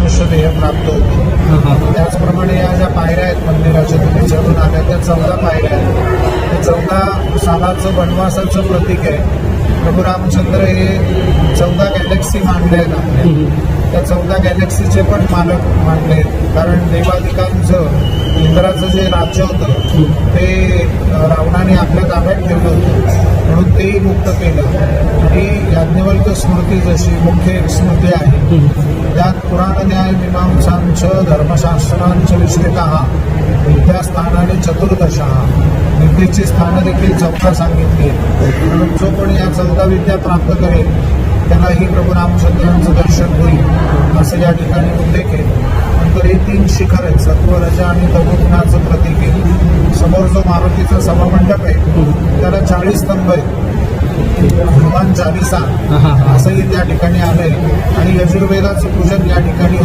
ध्येय प्राप्त होते. त्याचप्रमाणे या ज्या पायऱ्या आहेत मंदिराच्या तुम्ही चढून आल्या त्या 14 पायऱ्या आहेत. ते 14 सालाचं वनवासाचं प्रतीक आहे. प्रभू रामचंद्र हे 14 गॅलेक्सी मानले आहेत आपल्या. त्या 14 गॅलेक्सीचे पण मालक मानले आहेत. कारण देवादिकांचं इंद्राचं जे राज्य होतं ते रावणाने आपल्या ताब्यात ठेवलं होतं, म्हणून तेही मुक्त केलं. आणि याज्ञवल्क स्मृती जशी मुख्य एक स्मृती आहे, त्यात पुराण न्याय मीमांसांच धर्मशास्त्रांच विश्लेषः विद्या स्थानाने चतुर्दशा, विद्येची स्थानं देखील 14 सांगितली. म्हणून जो कोणी या 14 विद्या प्राप्त करेल त्यालाही प्रभू रामचंद्रांचं दर्शन होईल असं या ठिकाणी उल्लेख आहे. नंतर हे 3 शिखर आहेत, सत्व रज आणि तमोगुणाचं प्रतीक आहे. समोर जो मारुतीचा सभामंडप आहे त्याला 40 स्तंभ आहेत. हनुमान चालिसा असंही त्या ठिकाणी आलंय आणि यजुर्वेदाचं पूजन या ठिकाणी